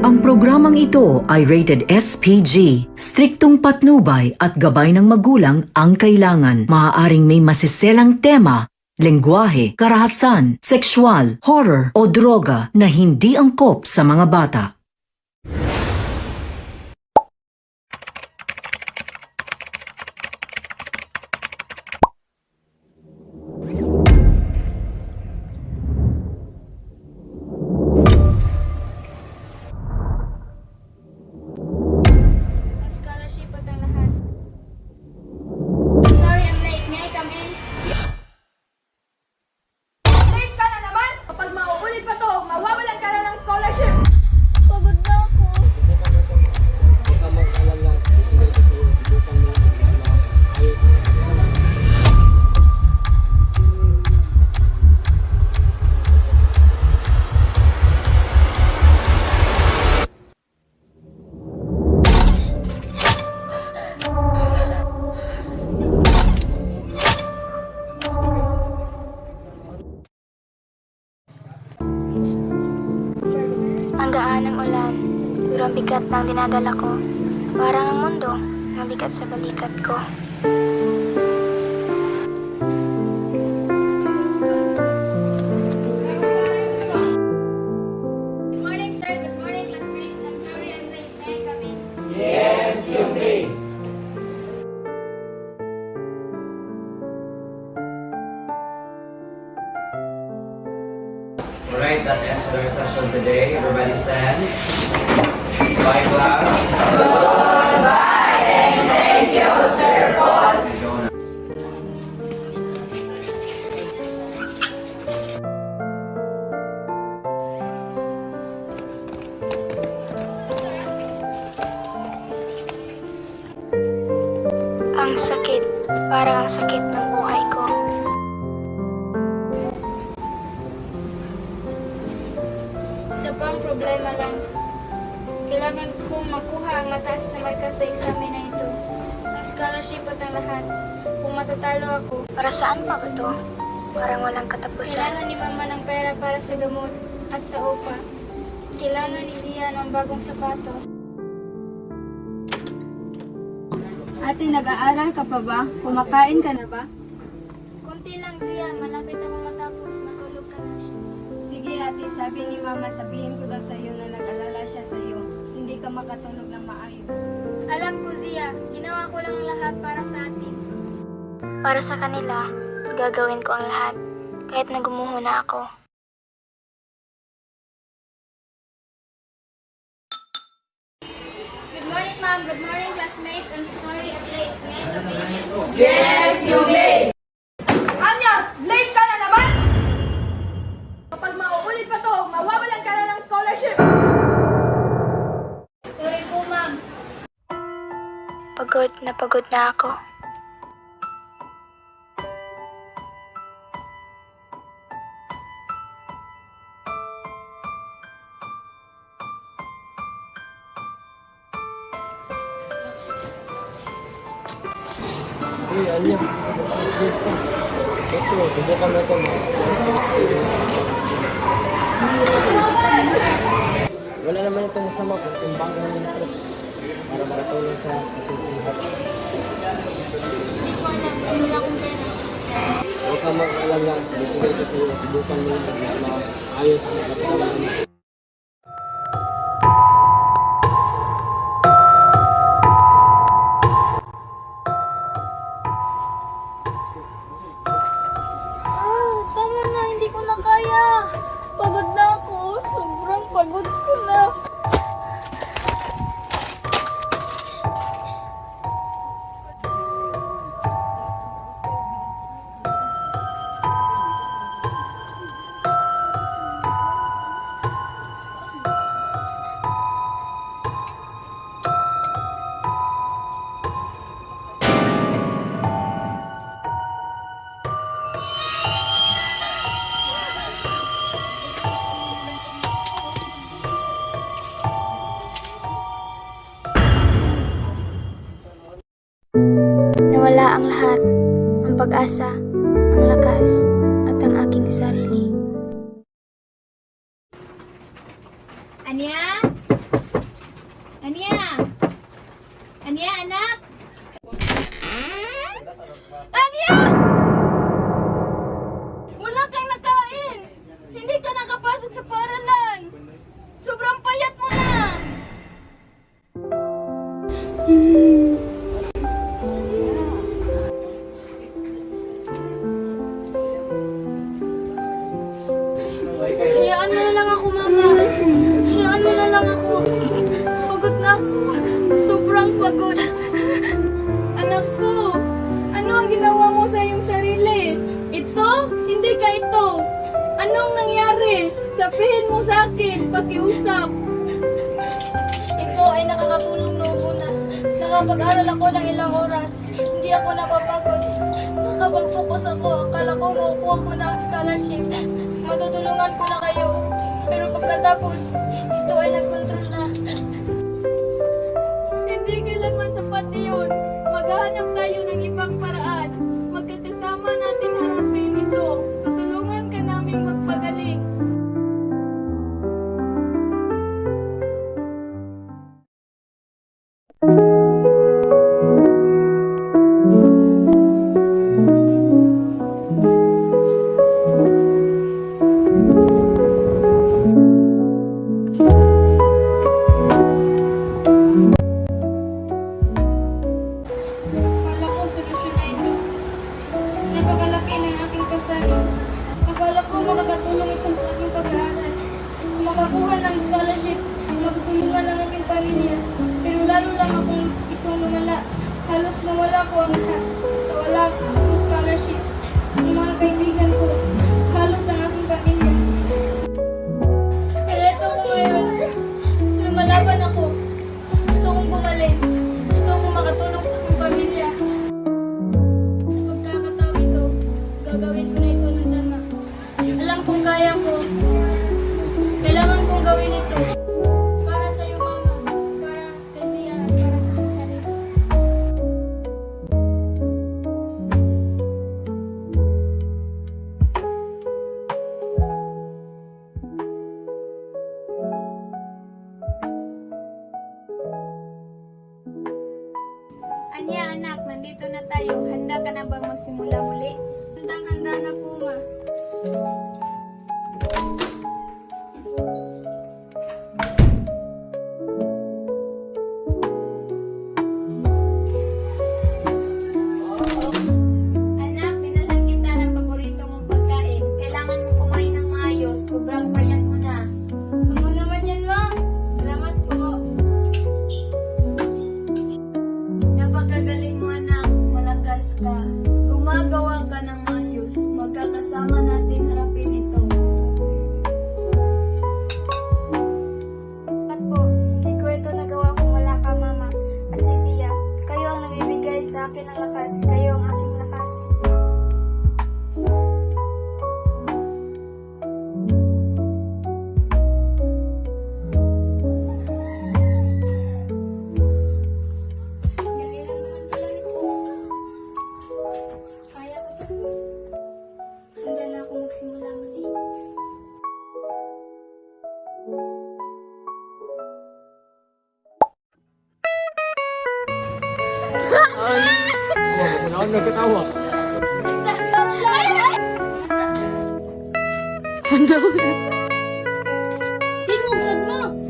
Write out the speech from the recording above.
Ang programang ito ay rated SPG. Striktong patnubay at gabay ng magulang ang kailangan. Maaaring may masiselang tema, lengguwahe, karahasan, sexual, horror o droga na hindi angkop sa mga bata. Scholarship at ang lahat. Sorry, I'm late. May I come in? Late ka na naman! Kapag mauulit pa to, mawawalan ka na ng scholarship! Pagod na ako. Huwag ka mag-alala. Susubukan mo lang. Ayos. Ang gaan ng ulan, pero ang bigat ng dinadala ko. Parang ang mundo, mabigat sa balikat ko. Good morning, sir. Good morning, classmates. I'm sorry I'm late. May I come in? Alright, that ends our session today. Everybody stand. Bye, class. Goodbye, and thank you, Sir Paul. Ang sakit, parang ang sakit ng buhay ko. Isa pang problema lang. Kailangan kong makuha ang mataas na marka sa examen na ito. Ang scholarship at ang lahat. Kung matatalo ako. Para saan pa ba to? Parang walang katapusan. Kailangan ni Mama ng pera para sa gamot at sa upa. Kailangan ni Zia ng bagong sapatos. Ate, nag-aaral ka pa ba? Kumakain ka na ba? Kunti lang, Zia. Malapit akong matapos. Matulog ka na. Sige ate, sabi ni Mama, sabihin ko daw sa'yo na nag-alala siya sa'yo. Hindi ka makatulog ng maayos. Alam ko, Zia. Ginawa ko lang ang lahat para sa atin. Para sa kanila, gagawin ko ang lahat. Kahit na gumuho na ako. Good morning, Ma'am. Good morning, classmates. I'm sorry I'm late. May I come in? Anya, late ka na naman! Kapag mauulit pa to, mawawalan ka na ng scholarship! Sorry po, Ma'am. Pagod na ako. Uy, Anya. Yes, ka. Ito, subukan mo ito. Wala naman itong masama kung timbangan mo ito. Para makatulong sa ating lahat. Hindi ko alam. Wala akong pera. Huwag ka mag-alala. Subukan mo lang. Ayos ang kapalaran mo. Tama na, hindi ko na kaya. Pagod na ako. Sobrang pagod ko na. Nawala ang lahat, ang pag-asa, ang lakas, at ang aking sarili. Anya? ako. Sobrang pagod. Anak ko, ano ang ginawa mo sa iyong sarili? Ito? Hindi ka ito. Anong nangyari? Sabihin mo sa akin, pakiusap. Ito ay nakakatulong noong una. Nakapag-aral ako ng ilang oras. Hindi ako napapagod. Nakapag-focus ako. Akala ko makukuha ko na ang scholarship. Matutulungan ko na kayo. Pero pagkatapos, ito ay nagkontrol na. Hindi kailanman sapat iyon. Maghahanap tayo ng ibang paraan. Magkakasama natin harapin ito. Tutulungan ka naming magpagaling. Akala ko solusyon na ito. Napakalaki ng aking pasanin. Akala ko makakatulong ito sa aking pag-aaral. Makakuha ng scholarship, matutulungan ang aking pamilya. Pero lalo lang akong itong lumala. Halos mawala ko ang lahat. Nawala ang scholarship. Ang mga kaibigan ko, halos ang aking pamilya. Pero ito ko ngayon. Lumalaban ako. Gusto kong gumaling. Gusto kong makatulong sa aking pamilya. Sa pagkakataon ito, gagawin ko na ito ng tama. Alam kong kaya ko. Kailangan kong gawin ito. Para sa iyo, Mama. Para kay Zia at para sa aking sarili. Anya anak, nandito na tayo. Handa ka na bang magsimula muli? Handang-handa na po, Ma. Anak, dinalhan kita ng paborito mong pagkain. Kailangan mo kumain ng maayos. Sobrang payat mo na. Ano naman yan, Ma? Salamat po. Napakagaling mo anak. Malakas ka. Gumagawa ka ng maayos. Magkakasama natin harapin ito. At po, hindi ko ito nagawa kung wala ka, Mama. At si Zia, kayo ang nagbibigay sa akin ng lakas. Kayo ang aking lakas. Galingan naman pala nito. Kaya ko to. Handa na ako magsimula muli. Wala akong nagkatawa. Asa? Ay! Asa? Tingog sad mo!